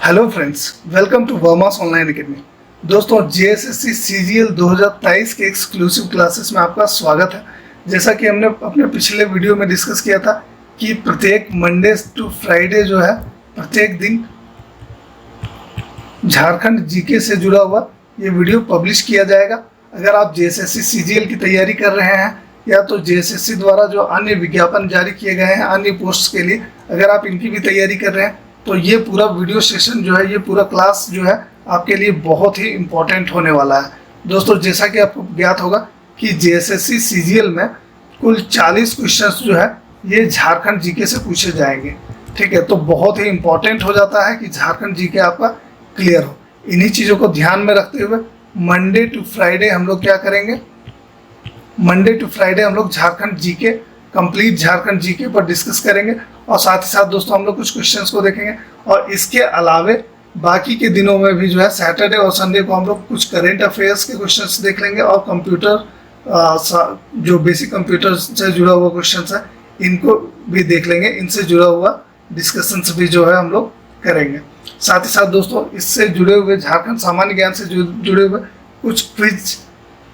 Hello friends, welcome to Verma's online academy. दोस्तों, JSSC CGL 2023 के exclusive classes में आपका स्वागत है। जैसा कि हमने अपने पिछले वीडियो में डिस्कस किया था कि प्रत्येक मंडे टू फ्राइडे जो है प्रत्येक दिन झारखंड जीके से जुड़ा हुआ ये वीडियो पब्लिश किया जाएगा। अगर आप जेएसएससी सीजीएल की तैयारी कर रहे हैं या तो जेएसएससी द्वारा जो अन्य विज्ञापन जारी किए गए हैं अन्य पोस्ट के लिए, अगर आप इनकी भी तैयारी कर रहे हैं तो ये पूरा वीडियो सेशन जो है, ये पूरा क्लास जो है आपके लिए बहुत ही इम्पोर्टेंट होने वाला है। दोस्तों, जैसा कि आपको ज्ञात होगा कि जेएसएससी सीजीएल में कुल 40 क्वेश्चंस जो है ये झारखंड जीके से पूछे जाएंगे। ठीक है, तो बहुत ही इम्पोर्टेंट हो जाता है कि झारखंड जीके आपका क्लियर हो। इन्हीं चीज़ों को ध्यान में रखते हुए मंडे टू फ्राइडे हम लोग क्या करेंगे, मंडे टू फ्राइडे हम लोग Jharkhand GK, complete Jharkhand GK पर डिस्कस करेंगे और साथ ही साथ दोस्तों हम लोग कुछ क्वेश्चंस को देखेंगे। और इसके अलावे बाकी के दिनों में भी जो है सैटरडे और संडे को हम लोग कुछ करेंट अफेयर्स के क्वेश्चंस देख लेंगे और कंप्यूटर जो बेसिक कंप्यूटर से जुड़ा हुआ क्वेश्चंस है इनको भी देख लेंगे। इनसे जुड़ा हुआ डिस्कशंस भी जो है हम लोग करेंगे। साथ ही साथ दोस्तों इससे जुड़े हुए झारखंड सामान्य ज्ञान से जुड़े हुए कुछ क्विज,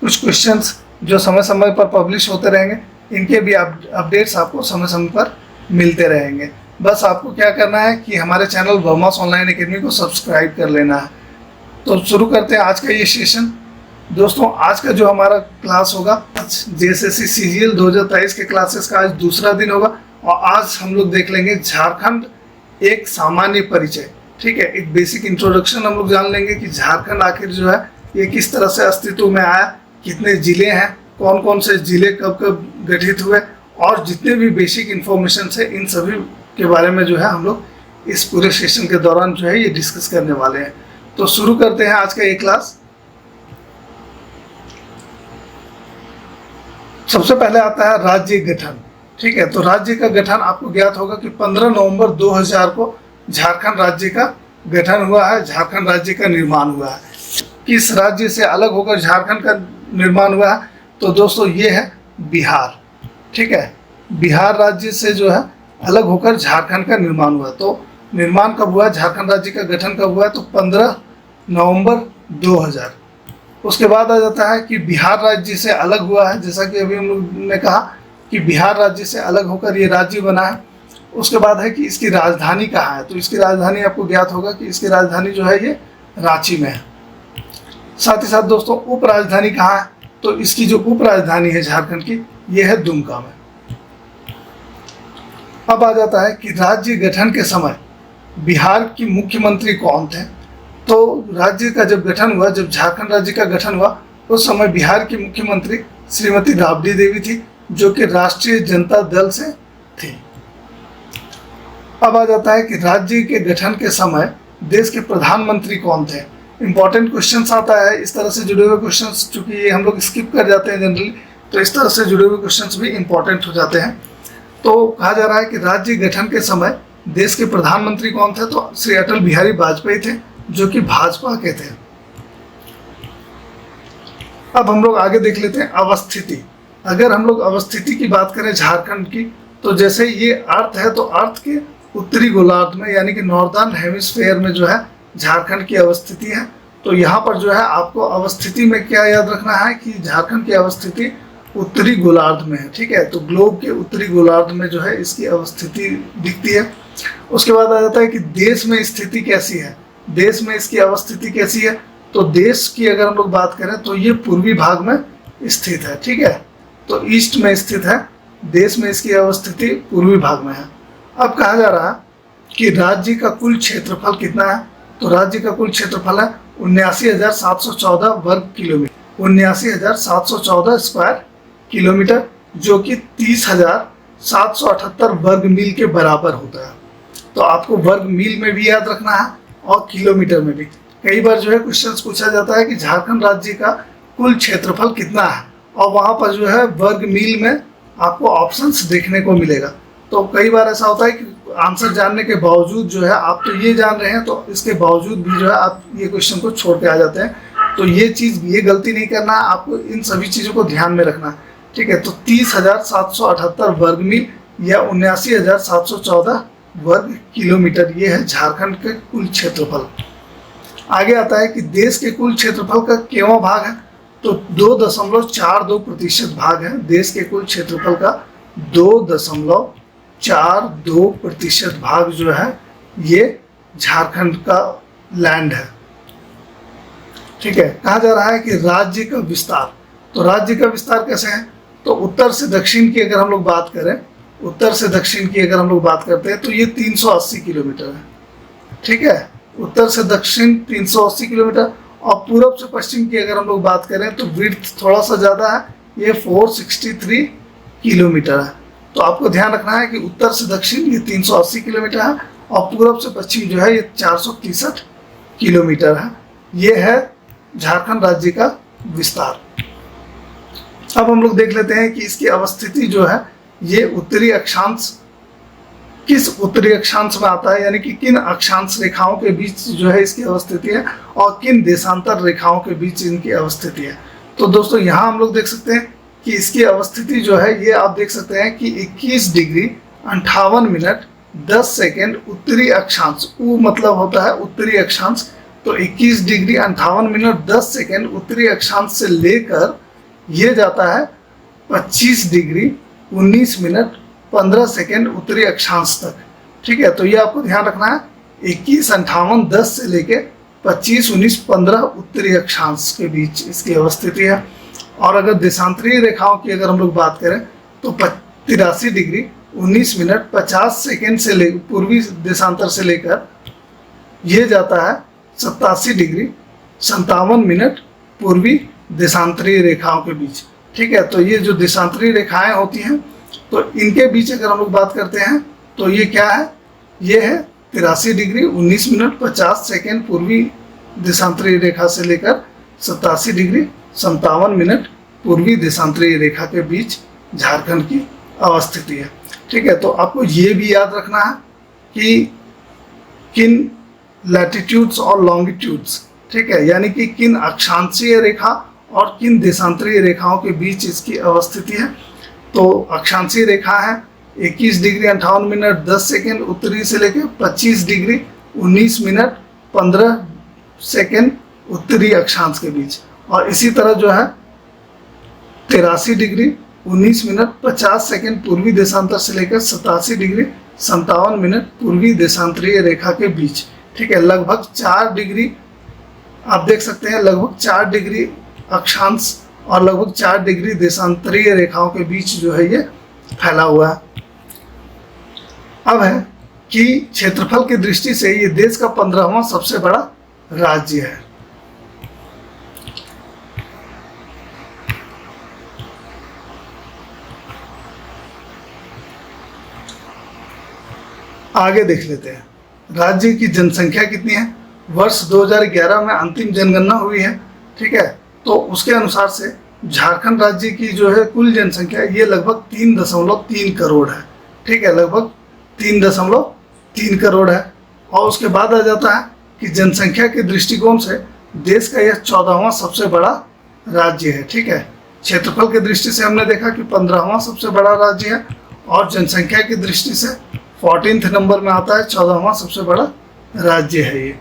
कुछ क्वेश्चंस जो समय समय पर पब्लिश होते रहेंगे, इनके भी अपडेट्स आपको समय समय पर मिलते रहेंगे। बस आपको क्या करना है कि हमारे चैनल वर्मास ऑनलाइन एकेडमी को सब्सक्राइब कर लेना है। तो शुरू करते हैं आज का ये सेशन। दोस्तों, आज का जो हमारा क्लास होगा, आज जेएसएससी सीजीएल 2023 के क्लासेस का आज दूसरा दिन होगा और आज हम लोग देख लेंगे झारखंड एक सामान्य परिचय। ठीक है, एक बेसिक इंट्रोडक्शन हम लोग जान लेंगे कि झारखंड आखिर जो है ये किस तरह से अस्तित्व में आया, कितने जिले हैं, कौन कौन से जिले कब कब गठित हुए और जितने भी बेसिक इंफॉर्मेशन है इन सभी के बारे में जो है हम लोग इस पूरे सेशन के दौरान जो है ये डिस्कस करने वाले हैं। तो शुरू करते हैं आज का ये क्लास। सबसे पहले आता है राज्य गठन। ठीक है, तो राज्य का गठन आपको ज्ञात होगा कि 15 नवंबर 2000 को झारखंड राज्य का गठन हुआ है, झारखंड राज्य का निर्माण हुआ है। किस राज्य से अलग होकर झारखंड का निर्माण हुआ है? तो दोस्तों ये है बिहार। ठीक है, बिहार राज्य से जो है अलग होकर झारखंड का निर्माण हुआ। तो निर्माण कब हुआ, झारखंड राज्य का गठन कब हुआ है? तो 15 नवंबर 2000। उसके बाद आ जाता है कि बिहार राज्य से अलग हुआ है, जैसा कि अभी हम लोग ने कहा कि बिहार राज्य से अलग होकर ये राज्य बना है। उसके बाद है कि इसकी राजधानी कहाँ है? तो इसकी राजधानी आपको ज्ञात होगा कि इसकी राजधानी जो है ये रांची में है। साथ ही साथ दोस्तों उप राजधानी कहाँ है? तो इसकी जो उप राजधानी है झारखंड की ये है दुमका में। अब आ जाता है कि राज्य गठन के समय बिहार की मुख्यमंत्री कौन थे? तो राज्य का जब गठन हुआ, जब झारखंड राज्य का गठन हुआ, उस समय बिहार की मुख्यमंत्री श्रीमती राबड़ी देवी थी, जो कि राष्ट्रीय जनता दल से थी। अब आ जाता है कि राज्य के गठन के समय देश के प्रधानमंत्री कौन थे? इंपॉर्टेंट क्वेश्चंस आता है इस तरह से जुड़े हुए क्वेश्चंस, चूंकि ये हम लोग स्किप कर जाते हैं जनरली, तो इस तरह से जुड़े हुए क्वेश्चंस भी इंपॉर्टेंट हो जाते हैं। तो कहा जा रहा है कि राज्य गठन के समय देश के प्रधानमंत्री कौन थे? तो श्री अटल बिहारी वाजपेयी थे, जो कि भाजपा के थे। अब हम लोग आगे देख लेते हैं अवस्थिति। अगर हम लोग अवस्थिति की बात करें झारखंड की, तो जैसे ये अर्थ है तो अर्थ के उत्तरी गोलार्ध में यानी कि नॉर्दर्न हेमिस्फेयर में जो है झारखंड की अवस्थिति है। तो यहाँ पर जो है आपको अवस्थिति में क्या याद रखना है कि झारखंड की अवस्थिति उत्तरी गोलार्ध में है। ठीक है, तो ग्लोब के उत्तरी गोलार्ध में जो है इसकी अवस्थिति दिखती है। उसके बाद आ जाता है कि देश में स्थिति कैसी है, देश में इसकी अवस्थिति कैसी है? तो देश की अगर हम लोग बात करें तो ये पूर्वी भाग में स्थित है। ठीक है, तो ईस्ट में स्थित है, देश में इसकी अवस्थिति पूर्वी भाग में है। अब कहा जा रहा है कि राज्य का कुल क्षेत्रफल कितना है? तो राज्य का कुल क्षेत्रफल है 79,714 वर्ग किलोमीटर, 79,714 स्क्वायर किलोमीटर, जो कि 30,778 वर्ग मील के बराबर होता है। तो आपको वर्ग मील में भी याद रखना है और किलोमीटर में भी। कई बार जो है क्वेश्चन पूछा जाता है कि झारखंड राज्य का कुल क्षेत्रफल कितना है, और वहाँ पर जो है वर्ग मील में आपको ऑप्शंस देखने को मिलेगा। तो कई बार ऐसा होता है कि आंसर जानने के बावजूद जो है आप तो ये जान रहे हैं, तो इसके बावजूद भी जो है आप ये क्वेश्चन को छोड़ के आ जाते हैं। तो ये गलती नहीं करना है, आपको इन सभी चीज़ों को ध्यान में रखना है। ठीक है, तो 30,778 वर्ग मील या 79,714 वर्ग किलोमीटर। ये है झारखंड के कुल क्षेत्रफल। आगे आता है कि देश के कुल क्षेत्रफल का केवां भाग है, तो 2.42% भाग है। देश के कुल क्षेत्रफल का 2.42% भाग जो है ये झारखंड का लैंड है। ठीक है, कहा जा रहा है कि राज्य का विस्तार, तो राज्य का विस्तार कैसे है, तो उत्तर से दक्षिण की अगर हम लोग बात करें, उत्तर से दक्षिण की अगर हम लोग बात करते हैं तो ये 380 किलोमीटर है। ठीक है, उत्तर से दक्षिण 380 किलोमीटर, और पूरब से पश्चिम की अगर हम लोग बात करें तो विड्थ थोड़ा सा ज़्यादा है, ये 463 किलोमीटर है। तो आपको ध्यान रखना है कि उत्तर से दक्षिण ये 380 किलोमीटर है और पूरब से पश्चिम जो है ये 463 किलोमीटर है। ये है झारखंड राज्य का विस्तार। अब हम लोग देख लेते हैं कि इसकी अवस्थिति जो है ये उत्तरी अक्षांश, किस उत्तरी अक्षांश में आता है, यानी कि किन अक्षांश रेखाओं के बीच जो है इसकी अवस्थिति है और किन देशांतर रेखाओं के बीच इनकी अवस्थिति है। तो दोस्तों यहाँ हम लोग देख सकते हैं कि इसकी अवस्थिति जो है ये आप देख सकते हैं कि 21 डिग्री 58 मिनट 10 सेकेंड उत्तरी अक्षांश, उ मतलब होता है उत्तरी अक्षांश, तो 21 डिग्री 58 मिनट 10 सेकेंड उत्तरी अक्षांश से लेकर ये जाता है 25 डिग्री 19 मिनट 15 सेकेंड उत्तरी अक्षांश तक। ठीक है, तो ये आपको ध्यान रखना है, 21 58 10 से लेके 25 19 15 उत्तरी अक्षांश के बीच इसकी अवस्थिति है। और अगर देशांतरीय रेखाओं की अगर हम लोग बात करें तो 83 डिग्री 19 मिनट 50 सेकेंड से ले पूर्वी देशांतर से लेकर ये जाता है 87 डिग्री 57 मिनट पूर्वी देशांतरीय रेखाओं के बीच। ठीक है, तो ये जो देशांतरीय रेखाएं होती हैं तो इनके बीच अगर हम लोग बात करते हैं तो ये क्या है, ये है 83 डिग्री 19 मिनट 50 सेकेंड पूर्वी देशांतरीय रेखा से लेकर 87 डिग्री 57 मिनट पूर्वी देशांतरीय रेखा के बीच झारखंड की अवस्थिति है। ठीक है, तो आपको ये भी याद रखना है कि किन लैटिट्यूड्स और लॉन्गिट्यूड्स, ठीक है, यानी कि किन अक्षांशीय रेखा और किन देशांतरीय रेखाओं के बीच इसकी अवस्थिति है। तो अक्षांशीय रेखा है 21 डिग्री 58 मिनट 10 सेकेंड उत्तरी से लेकर 25 डिग्री 19 मिनट 15 सेकेंड उत्तरी अक्षांश के बीच, और इसी तरह जो है 83 डिग्री 19 मिनट 50 सेकेंड पूर्वी देशांतर से लेकर 87 डिग्री 57 मिनट पूर्वी देशांतरीय रेखा के बीच। ठीक है, लगभग 4 डिग्री आप देख सकते हैं, लगभग 4 डिग्री अक्षांश और लगभग 4 डिग्री देशांतरीय रेखाओं के बीच जो है ये फैला हुआ है। अब है कि क्षेत्रफल की दृष्टि से ये देश का 15वां सबसे बड़ा राज्य है। आगे देख लेते हैं राज्य की जनसंख्या कितनी है। वर्ष 2011 में अंतिम जनगणना हुई है। ठीक है, तो उसके अनुसार से झारखंड राज्य की जो है कुल जनसंख्या ये लगभग 3.3 करोड़ है। ठीक है, लगभग 3.3 करोड़ है। और उसके बाद आ जाता है कि जनसंख्या के दृष्टिकोण से देश का यह 14वां सबसे बड़ा राज्य है। ठीक है, क्षेत्रफल की दृष्टि से हमने देखा कि 15वां सबसे बड़ा राज्य है और जनसंख्या की दृष्टि से 14th नंबर में आता है, 14वां सबसे बड़ा राज्य है ये।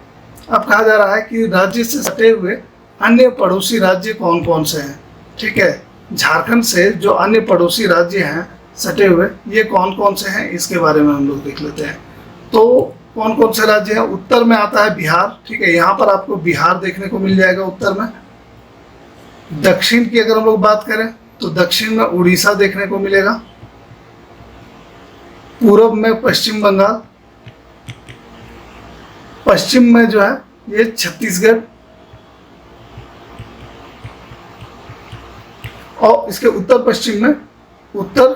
अब कहा जा रहा है कि राज्य से सटे हुए अन्य पड़ोसी राज्य कौन कौन से हैं। ठीक है, झारखंड से जो अन्य पड़ोसी राज्य हैं सटे हुए ये कौन कौन से हैं इसके बारे में हम लोग देख लेते हैं। तो कौन कौन से राज्य हैं, उत्तर में आता है बिहार। ठीक है, यहाँ पर आपको बिहार देखने को मिल जाएगा उत्तर में। दक्षिण की अगर हम लोग बात करें तो दक्षिण में उड़ीसा देखने को मिलेगा। पूर्व में पश्चिम बंगाल, पश्चिम में जो है ये छत्तीसगढ़, और इसके उत्तर पश्चिम में उत्तर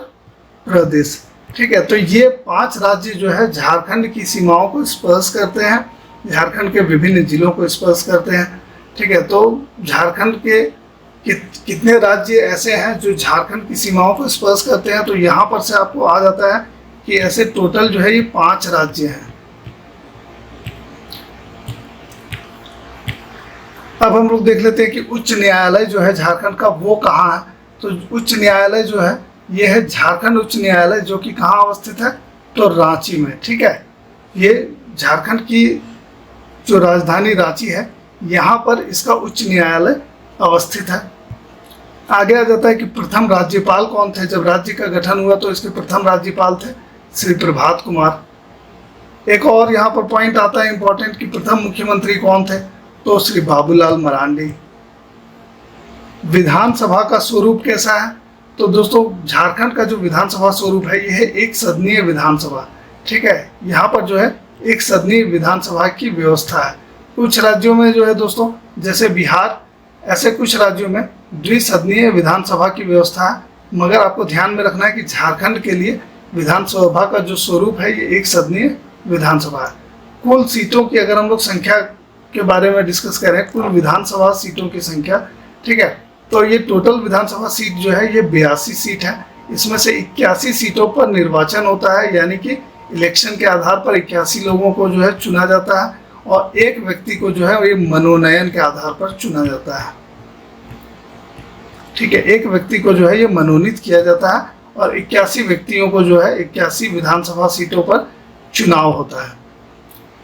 प्रदेश। ठीक है, तो ये 5 राज्य जो है झारखंड की सीमाओं को स्पर्श करते हैं, झारखंड के विभिन्न जिलों को स्पर्श करते हैं। ठीक है, तो झारखंड के कितने राज्य ऐसे हैं जो झारखंड की सीमाओं को स्पर्श करते हैं, तो यहाँ पर से आपको आ जाता है कि ऐसे टोटल जो है ये 5 राज्य हैं। अब हम लोग देख लेते हैं कि उच्च न्यायालय जो है झारखंड का वो कहाँ है। तो उच्च न्यायालय जो है ये है झारखंड उच्च न्यायालय, जो कि कहाँ अवस्थित है, तो रांची में, ठीक है। ये झारखंड की जो राजधानी रांची है, यहाँ पर इसका उच्च न्यायालय अवस्थित है। आगे आ जाता है कि प्रथम राज्यपाल कौन थे। जब राज्य का गठन हुआ तो इसके प्रथम राज्यपाल थे श्री प्रभात कुमार। एक और यहाँ पर पॉइंट आता है इंपॉर्टेंट कि प्रथम मुख्यमंत्री कौन थे, तो श्री बाबूलाल मरांडी। विधानसभा का स्वरूप कैसा है, तो दोस्तों झारखंड का जो विधानसभा स्वरूप है यह है एक सदनीय विधानसभा, ठीक है। यहाँ पर जो है एक सदनीय विधानसभा की व्यवस्था है। कुछ राज्यों में जो है दोस्तों, जैसे बिहार, ऐसे कुछ राज्यों में द्विसदनीय विधानसभा की व्यवस्था है, मगर आपको ध्यान में रखना है कि झारखंड के लिए विधानसभा का जो स्वरूप है ये एक सदनीय विधानसभा है। कुल सीटों की अगर हम लोग संख्या के बारे में डिस्कस करें, कुल विधानसभा सीटों की संख्या, ठीक है, तो ये टोटल विधानसभा सीट जो है ये 82 सीट है। इसमें से 81 सीटों पर निर्वाचन होता है, यानी कि इलेक्शन के आधार पर 81 लोगों को जो है चुना जाता है, और एक व्यक्ति को जो है ये मनोनयन के आधार पर चुना जाता है, ठीक है। एक व्यक्ति को जो है ये मनोनीत किया जाता है और 81 व्यक्तियों को जो है 81 विधानसभा सीटों पर चुनाव होता है।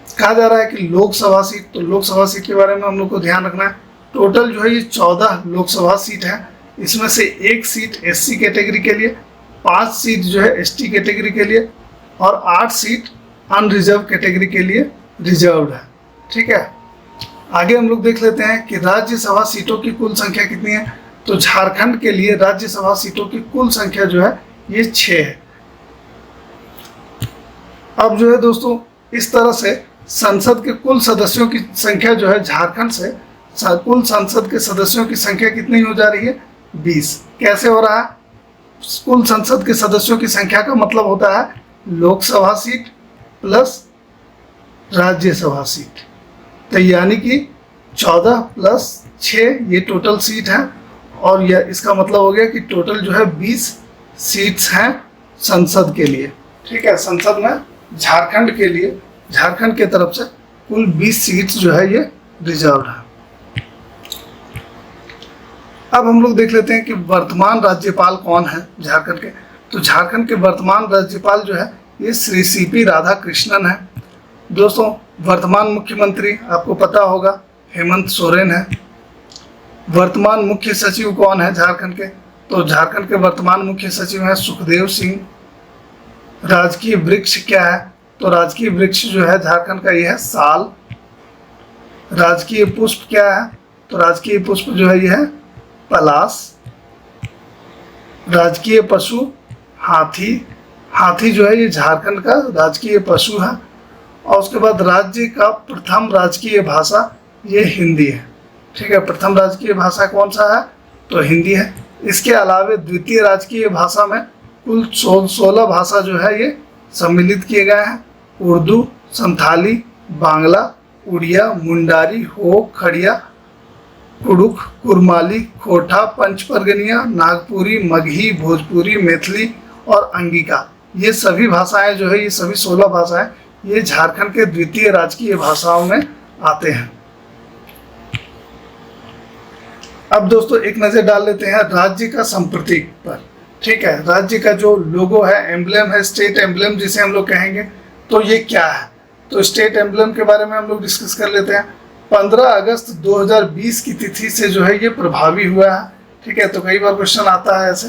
कहा जा रहा है कि लोकसभा सीट, तो लोकसभा सीट के बारे में हम लोग को ध्यान रखना है। टोटल जो है ये 14 लोकसभा सीट है। इसमें से 1 सीट एससी कैटेगरी के लिए, 5 सीट जो है एसटी कैटेगरी के लिए, और 8 सीट अनरिजर्व कैटेगरी के लिए रिजर्व्ड है, ठीक है। आगे हम लोग देख लेते हैं कि राज्यसभा सीटों की कुल संख्या कितनी है। तो झारखंड के लिए राज्यसभा सीटों की कुल संख्या जो है ये 6 है। अब जो है दोस्तों, इस तरह से संसद के कुल सदस्यों की संख्या जो है झारखंड से कुल संसद के सदस्यों की संख्या कितनी हो जा रही है, 20। कैसे हो रहा है, कुल संसद के सदस्यों की संख्या का मतलब होता है Lok Sabha seat plus Rajya Sabha seat, तो यानी कि 14 प्लस 6 ये टोटल सीट है, और यह इसका मतलब हो गया कि टोटल जो है 20 सीट्स हैं संसद के लिए, ठीक है। संसद में झारखंड के लिए, झारखंड के तरफ से कुल 20 सीट्स जो है ये रिजर्व है। अब हम लोग देख लेते हैं कि वर्तमान राज्यपाल कौन है झारखंड के। तो झारखंड के वर्तमान राज्यपाल जो है ये श्री सीपी राधाकृष्णन है। दोस्तों, वर्तमान मुख्यमंत्री आपको पता होगा हेमंत सोरेन है। वर्तमान मुख्य सचिव कौन है झारखंड के, तो झारखंड के वर्तमान मुख्य सचिव हैं सुखदेव सिंह। राजकीय वृक्ष क्या है, तो राजकीय वृक्ष जो है झारखंड का ये है साल। राजकीय पुष्प क्या है, तो राजकीय पुष्प जो है ये है पलाश। राजकीय पशु हाथी, हाथी जो है ये झारखंड का राजकीय पशु है। और उसके बाद राज्य का प्रथम राजकीय भाषा ये हिंदी है, ठीक है। प्रथम राजकीय भाषा कौन सा है, तो हिंदी है। इसके अलावा द्वितीय राजकीय भाषा में कुल 16 भाषा जो है ये सम्मिलित किए गए हैं। उर्दू, संथाली, बांग्ला, उड़िया, मुंडारी, हो, खड़िया, कुड़ुख, कुरमाली, खोटा, पंचपरगनिया, नागपुरी, मगही, भोजपुरी, मैथिली और अंगिका, ये सभी भाषाएं जो है, ये सभी 16 भाषाएं ये झारखंड के द्वितीय राजकीय भाषाओं में आते हैं। अब दोस्तों एक नज़र डाल लेते हैं राज्य का संप्रतीक पर, ठीक है। राज्य का जो लोगो है, एम्ब्लेम है, स्टेट एम्ब्लेम जिसे हम लोग कहेंगे, तो ये क्या है। तो स्टेट एम्ब्लेम के बारे में हम लोग डिस्कस कर लेते हैं। 15 अगस्त 2020 की तिथि से जो है ये प्रभावी हुआ है, ठीक है। तो कई बार क्वेश्चन आता है ऐसे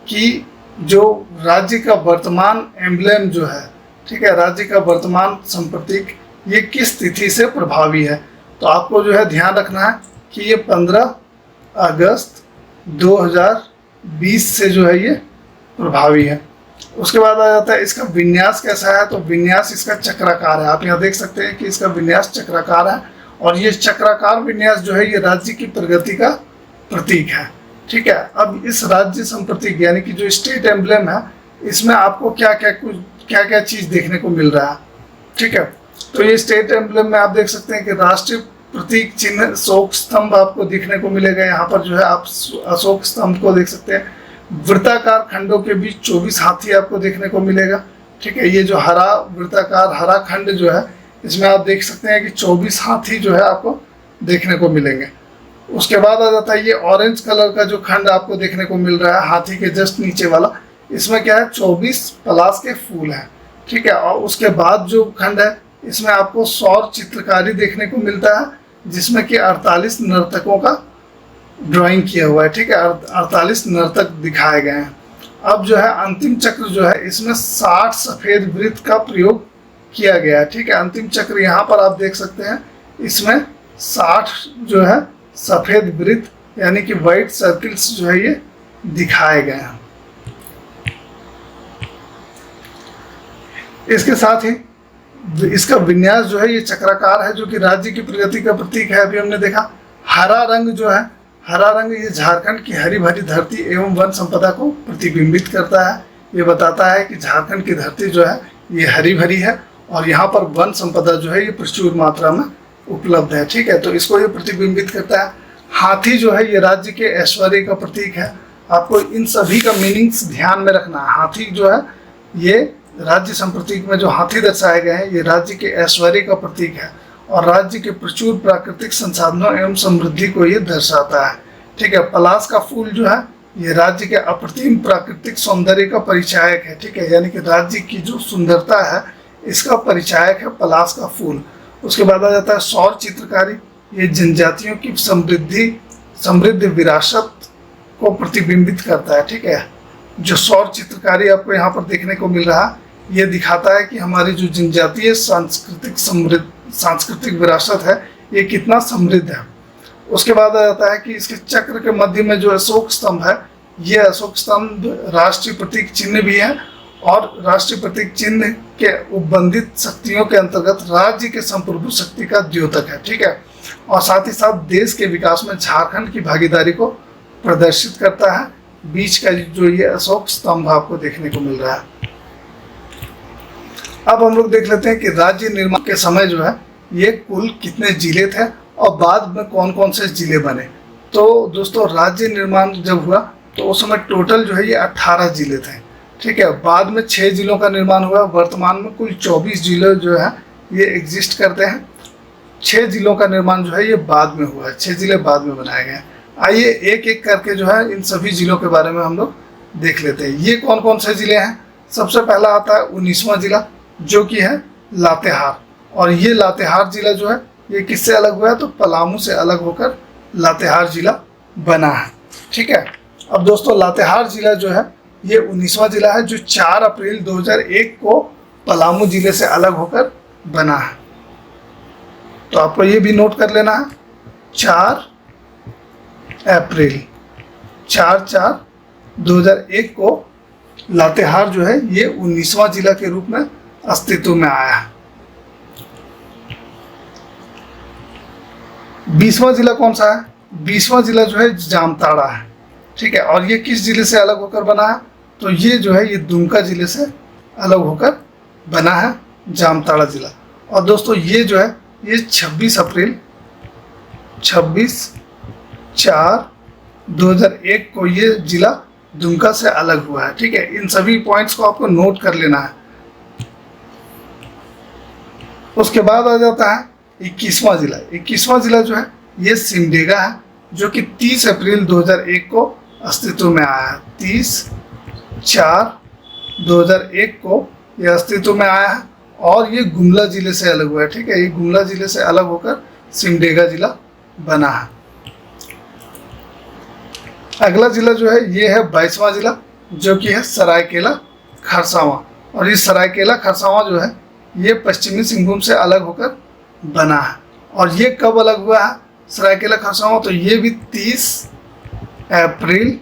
कि जो राज्य का वर्तमान एम्ब्लेम जो है, ठीक है, राज्य का वर्तमान संप्रतीक ये किस तिथि से प्रभावी है। तो आपको जो है ध्यान रखना है कि ये 15 अगस्त 2020 से जो है ये प्रभावी है। उसके बाद आ जाता है इसका विन्यास कैसा है, तो विन्यास इसका चक्राकार है। आप यहाँ देख सकते हैं कि इसका विन्यास चक्राकार है, और ये चक्राकार विन्यास जो है ये राज्य की प्रगति का प्रतीक है, ठीक है। अब इस राज्य संप्रतीक यानी कि जो स्टेट एम्ब्लेम है, इसमें आपको क्या क्या चीज़ देखने को मिल रहा है, ठीक है। तो ये स्टेट एम्ब्लेम में आप देख सकते हैं कि राष्ट्रीय प्रतीक चिन्ह अशोक स्तंभ आपको देखने को मिलेगा। यहाँ पर जो है आप अशोक स्तंभ को देख सकते हैं। वृत्ताकार खंडों के बीच 24 हाथी आपको देखने को मिलेगा, ठीक है। ये जो हरा वृत्ताकार हरा खंड जो है, इसमें आप देख सकते हैं कि 24 हाथी जो है आपको देखने को मिलेंगे। उसके बाद आ जाता है ये ऑरेंज कलर का जो खंड आपको देखने को मिल रहा है हाथी के जस्ट नीचे वाला, इसमें क्या है 24 पलाश के फूल हैं, ठीक है। और उसके बाद जो खंड है इसमें आपको सौर चित्रकारी देखने को मिलता है, जिसमें कि 48 नर्तकों का ड्राइंग किया हुआ है, ठीक है। 48 नर्तक दिखाए गए हैं। अब जो है अंतिम चक्र जो है इसमें 60 सफेद वृत्त का प्रयोग किया गया है, ठीक है। अंतिम चक्र यहाँ पर आप देख सकते हैं, इसमें 60 जो है सफेद वृत्त यानी कि व्हाइट सर्किल्स जो है ये दिखाए गए हैं। इसके साथ ही इसका विन्यास जो है ये चक्राकार है, जो कि राज्य की प्रगति का प्रतीक है। अभी हमने देखा हरा रंग जो है, हरा रंग ये झारखंड की हरी भरी धरती एवं वन संपदा को प्रतिबिंबित करता है। ये बताता है कि झारखंड की धरती जो है ये हरी भरी है और यहाँ पर वन संपदा जो है ये प्रचुर मात्रा में उपलब्ध है, ठीक है। तो इसको ये प्रतिबिंबित करता है। हाथी जो है ये राज्य के ऐश्वर्य का प्रतीक है। आपको इन सभी का मीनिंग्स ध्यान में रखना है। हाथी जो है ये राज्य संप्रतीक में जो हाथी दर्शाए गए हैं ये राज्य के ऐश्वर्य का प्रतीक है और राज्य के प्रचुर प्राकृतिक संसाधनों एवं समृद्धि को ये दर्शाता है, ठीक है। पलाश का फूल जो है ये राज्य के अप्रतिम प्राकृतिक सौंदर्य का परिचायक है, ठीक है। यानी कि राज्य की जो सुंदरता है इसका परिचायक है पलाश का फूल। उसके बाद आ जाता है सौर चित्रकारी। ये जनजातियों की समृद्ध विरासत को प्रतिबिंबित करता है, ठीक है। जो सौर चित्रकारी आपको यहाँ पर देखने को मिल रहा है ये दिखाता है कि हमारी जो जनजातीय सांस्कृतिक विरासत है ये कितना समृद्ध है। उसके बाद आ जाता है कि इसके चक्र के मध्य में जो अशोक स्तंभ है, ये अशोक स्तंभ राष्ट्रीय प्रतीक चिन्ह भी है और राष्ट्रीय प्रतीक चिन्ह के उपबंधित शक्तियों के अंतर्गत राज्य के संप्रभु शक्ति का द्योतक है, ठीक है। और साथ ही साथ देश के विकास में झारखंड की भागीदारी को प्रदर्शित करता है। बीच का जो ये अशोक स्तंभ आपको देखने को मिल रहा है। अब हम लोग देख लेते हैं कि राज्य निर्माण के समय जो है ये कुल कितने जिले थे और बाद में कौन कौन से जिले बने। तो दोस्तों राज्य निर्माण जब हुआ तो उस समय टोटल जो है ये 18 जिले थे, ठीक है। बाद में 6 जिलों का निर्माण हुआ। वर्तमान में कुल 24 जिले जो है ये एग्जिस्ट करते हैं। 6 जिलों का निर्माण जो है ये बाद में हुआ है, 6 जिले बाद में बनाए गए। आइए एक एक करके जो है इन सभी जिलों के बारे में हम लोग देख लेते हैं। ये कौन कौन से जिले हैं। सबसे पहला आता है 19वां जिला जो कि है लातेहार। और ये लातेहार जिला जो है ये किससे अलग हुआ है, तो पलामू से अलग होकर लातेहार जिला बना है, ठीक है। अब दोस्तों लातेहार जिला जो है ये 19वां जिला है जो 4 अप्रैल 2001 को पलामू जिले से अलग होकर बना है। तो आपको ये भी नोट कर लेना है 4 अप्रैल 4/4/2001 को लातेहार जो है ये 19वां जिला के रूप में अस्तित्व में आया है। 20वां जिला कौन सा है। 20वां जिला जो है जामताड़ा है, ठीक है। और ये किस जिले से अलग होकर बना है, तो ये जो है ये दुमका जिले से अलग होकर बना है जामताड़ा जिला। और दोस्तों ये जो है ये 26/4/2001 को ये जिला दुमका से अलग हुआ है, ठीक है। इन सभी पॉइंट्स को आपको नोट कर लेना है। उसके बाद आ जाता है 21वां जिला। 21वां जिला जो है ये सिमडेगा है जो कि 30 अप्रैल 2001 को अस्तित्व में आया है। 30/4/2001 को ये अस्तित्व में आया है और ये गुमला जिले से अलग हुआ है, ठीक है। ये गुमला जिले से अलग होकर सिमडेगा जिला बना है। अगला जिला जो है ये है 22वां जिला जो कि है सरायकेला खरसावां। और ये सरायकेला खरसावां जो है ये पश्चिमी सिंहभूम से अलग होकर बना है। और ये कब अलग हुआ है सरायकेला खरसावां, तो ये भी 30 अप्रैल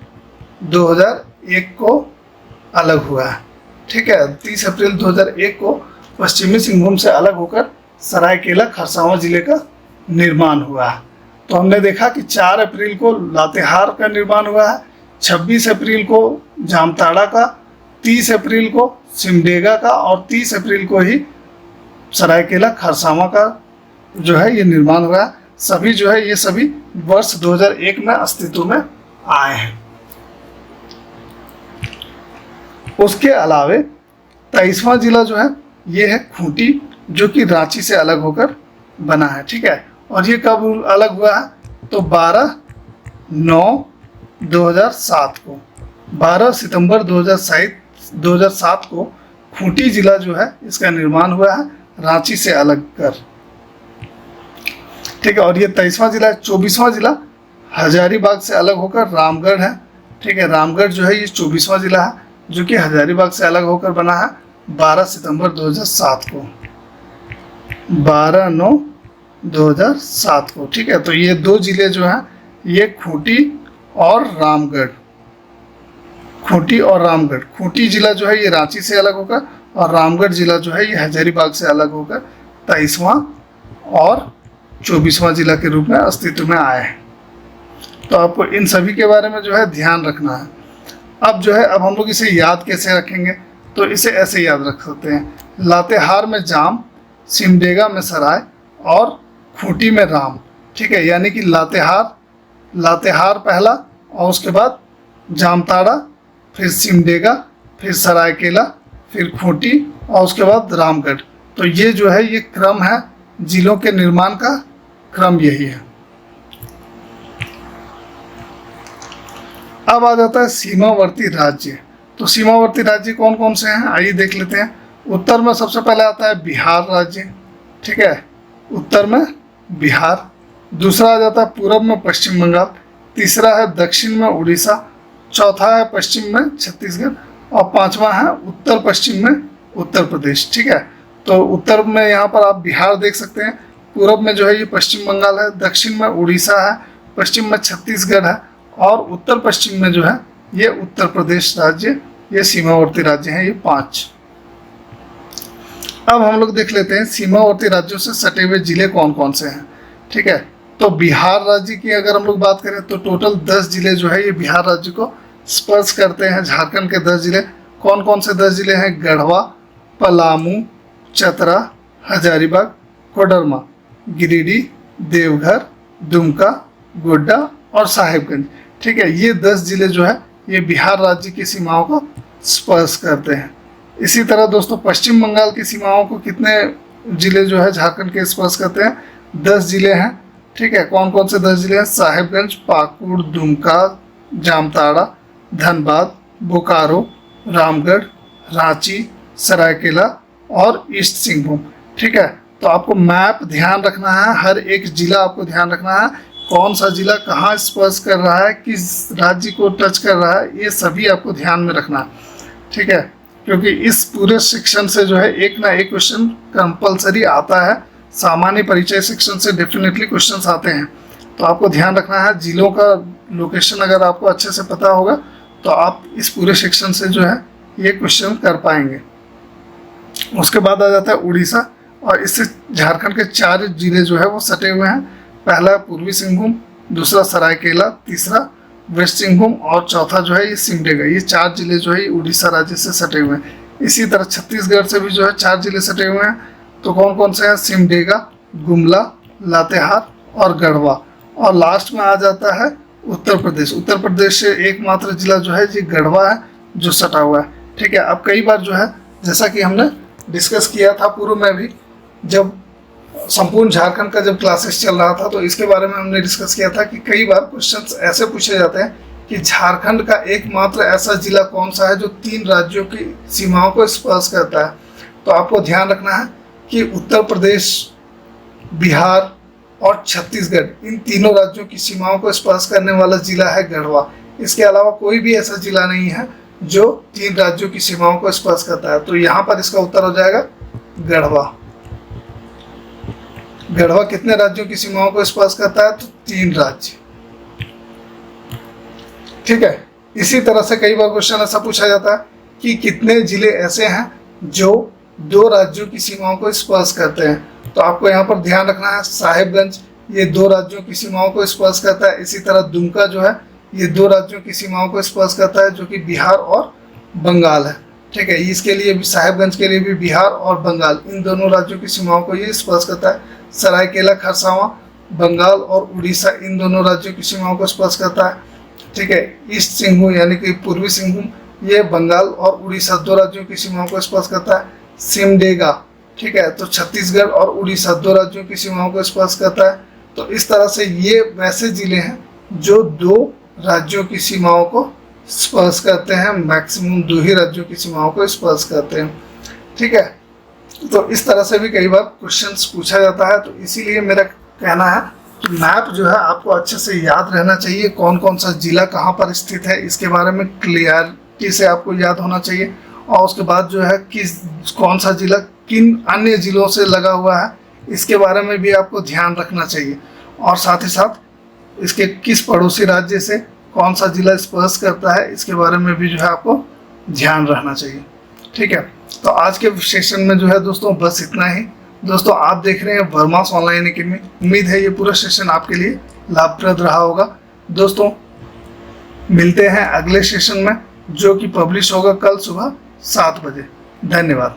2001 को अलग हुआ है, ठीक है। 30 अप्रैल 2001 को पश्चिमी सिंहभूम से अलग होकर सरायकेला खरसावां जिले का निर्माण हुआ है। तो हमने देखा कि 4 अप्रैल को लातेहार का निर्माण हुआ है, 26 अप्रैल को जामताड़ा का, 30 अप्रैल को सिमडेगा का और 30 अप्रैल को ही सरायकेला खरसावां का जो है ये निर्माण हुआ है। सभी जो है ये सभी वर्ष 2001 में अस्तित्व में आए हैं। उसके अलावे 23वां जिला जो है ये है खूंटी जो कि रांची से अलग होकर बना है, ठीक है। और ये कब अलग हुआ है, तो 12/9/2007 को, 12 सितंबर 2007 को खूंटी जिला जो है इसका निर्माण हुआ है रांची से अलग कर। ठीक है, और ये 23वां जिला है। 24वां जिला हजारीबाग से अलग होकर रामगढ़ है। ठीक है, रामगढ़ जो है ये 24वां जिला है जो कि हजारीबाग से अलग होकर बना है 12 सितंबर 2007 को, 12/9/2007 को। ठीक है, तो ये दो जिले जो हैं ये खूंटी और रामगढ़, खूंटी और रामगढ़। खूंटी जिला जो है ये रांची से अलग होकर और रामगढ़ जिला जो है ये हजारीबाग से अलग होकर 23वां और 24वां जिला के रूप में अस्तित्व में आए हैं। तो आपको इन सभी के बारे में जो है ध्यान रखना है। अब जो है अब हम लोग इसे याद कैसे रखेंगे, तो इसे ऐसे याद रख सकते हैं, लातेहार में जाम, सिमडेगा में सराय और खूंटी में राम। ठीक है, यानी कि लातेहार पहला और उसके बाद जामताड़ा, फिर सिमडेगा, फिर सरायकेला, फिर खूंटी और उसके बाद रामगढ़। तो ये जो है ये क्रम है, जिलों के निर्माण का क्रम यही है। अब आ जाता है सीमावर्ती राज्य। तो सीमावर्ती राज्य कौन कौन से हैं आइए देख लेते हैं। उत्तर में सबसे पहले आता है बिहार राज्य। ठीक है, उत्तर में बिहार। दूसरा आ जाता है पूर्व में पश्चिम बंगाल। तीसरा है दक्षिण में उड़ीसा। चौथा है पश्चिम में छत्तीसगढ़ और पांचवा है उत्तर पश्चिम में उत्तर प्रदेश। ठीक है, तो उत्तर में यहाँ पर आप बिहार देख सकते हैं, पूर्व में जो है ये पश्चिम बंगाल है, दक्षिण में उड़ीसा है, पश्चिम में छत्तीसगढ़ है और उत्तर पश्चिम में जो है ये उत्तर प्रदेश राज्य, ये सीमावर्ती राज्य हैं, ये 5। अब हम लोग देख लेते हैं सीमावर्ती राज्यों से सटे हुए जिले कौन कौन से हैं। ठीक है, तो बिहार राज्य की अगर हम लोग बात करें तो टोटल 10 जिले जो है ये बिहार राज्य को स्पर्श करते हैं। झारखंड के 10 जिले कौन कौन से 10 जिले हैं, गढ़वा, पलामू, चतरा, हजारीबाग, कोडरमा, गिरिडीह, देवघर, दुमका, गोड्डा और साहिबगंज। ठीक है, ये 10 जिले जो है ये बिहार राज्य की सीमाओं को स्पर्श करते हैं। इसी तरह दोस्तों पश्चिम बंगाल की सीमाओं को कितने जिले जो है झारखंड के स्पर्श करते हैं, 10 जिले हैं। ठीक है, कौन कौन से 10 जिले हैं, साहिबगंज, पाकुड़, दुमका, जामताड़ा, धनबाद, बोकारो, रामगढ़, रांची, सरायकेला और ईस्ट सिंहभूम। ठीक है, तो आपको मैप ध्यान रखना है, हर एक जिला आपको ध्यान रखना है, कौन सा जिला कहाँ स्पर्श कर रहा है, किस राज्य को टच कर रहा है, ये सभी आपको ध्यान में रखना है। ठीक है, क्योंकि इस पूरे सेक्शन से जो है एक ना एक क्वेश्चन कंपलसरी आता है, सामान्य परिचय सेक्शन से डेफिनेटली क्वेश्चंस आते हैं। तो आपको ध्यान रखना है, जिलों का लोकेशन अगर आपको अच्छे से पता होगा तो आप इस पूरे सेक्शन से जो है ये क्वेश्चन कर पाएंगे। उसके बाद आ जाता है उड़ीसा, और इससे झारखंड के 4 जिले जो है वो सटे हुए हैं। पहला पूर्वी सिंहभूम, दूसरा सरायकेला, तीसरा वेस्ट सिंहभूम और चौथा जो है ये सिमडेगा। ये 4 जिले जो है उड़ीसा राज्य से सटे हुए हैं। इसी तरह छत्तीसगढ़ से भी जो है 4 जिले सटे हुए हैं। तो कौन कौन से हैं, सिमडेगा, गुमला, लातेहार और गढ़वा। और लास्ट में आ जाता है उत्तर प्रदेश। उत्तर प्रदेश से एकमात्र जिला जो है ये गढ़वा है जो सटा हुआ है। ठीक है, अब कई बार जो है जैसा कि हमने डिस्कस किया था पूर्व में भी, जब संपूर्ण झारखंड का जब क्लासेस चल रहा था तो इसके बारे में हमने डिस्कस किया था कि कई बार क्वेश्चंस ऐसे पूछे जाते हैं कि झारखंड का एकमात्र ऐसा जिला कौन सा है जो 3 राज्यों की सीमाओं को स्पर्श करता है। तो आपको ध्यान रखना है कि उत्तर प्रदेश, बिहार और छत्तीसगढ़, इन तीनों राज्यों की सीमाओं को स्पर्श करने वाला जिला है गढ़वा। इसके अलावा कोई भी ऐसा जिला नहीं है जो 3 राज्यों की सीमाओं को स्पर्श करता है। तो यहाँ पर इसका उत्तर हो जाएगा गढ़वा। गढ़वा कितने राज्यों की सीमाओं को स्पर्श करता है, तो 3 राज्य। ठीक है, इसी तरह से कई बार क्वेश्चन ऐसा पूछा जाता है कि कितने जिले ऐसे हैं जो 2 राज्यों की सीमाओं को स्पर्श करते हैं। तो आपको यहाँ पर ध्यान रखना है, साहिबगंज ये 2 राज्यों की सीमाओं को स्पर्श करता है। इसी तरह दुमका जो है ये 2 राज्यों की सीमाओं को स्पर्श करता है जो कि बिहार और बंगाल है। ठीक है, इसके लिए भी, साहिबगंज के लिए भी बिहार और बंगाल, इन दोनों राज्यों की सीमाओं को ये स्पर्श करता है। सरायकेला खरसावां बंगाल और उड़ीसा, इन दोनों राज्यों की सीमाओं को स्पर्श करता है। ठीक है, ईस्ट सिंहभूम यानी कि पूर्वी सिंहभूम, ये बंगाल और उड़ीसा 2 राज्यों की सीमाओं को स्पर्श करता है। सिमडेगा, ठीक है, तो छत्तीसगढ़ और उड़ीसा 2 राज्यों की सीमाओं को स्पर्श करता है। तो इस तरह से ये वैसे जिले हैं जो 2 राज्यों की सीमाओं को स्पर्श करते हैं, मैक्सिमम 2 ही राज्यों की सीमाओं को स्पर्श करते हैं। ठीक है। तो इस तरह से भी कई बार क्वेश्चंस पूछा जाता है, तो इसीलिए मेरा कहना है कि मैप जो है आपको अच्छे से याद रहना चाहिए, कौन कौन सा जिला कहाँ पर स्थित है इसके बारे में क्लियरिटी से आपको याद होना चाहिए। और उसके बाद जो है कौन सा जिला किन अन्य जिलों से लगा हुआ है इसके बारे में भी आपको ध्यान रखना चाहिए। और साथ ही साथ इसके किस पड़ोसी राज्य से कौन सा जिला स्पर्श करता है इसके बारे में भी जो है आपको ध्यान रखना चाहिए। ठीक है, तो आज के सेशन में जो है दोस्तों बस इतना ही। दोस्तों आप देख रहे हैं वर्मास ऑनलाइन एकेडमी। उम्मीद है ये पूरा सेशन आपके लिए लाभप्रद रहा होगा। दोस्तों मिलते हैं अगले सेशन में, जो कि पब्लिश होगा कल सुबह 7 बजे। धन्यवाद।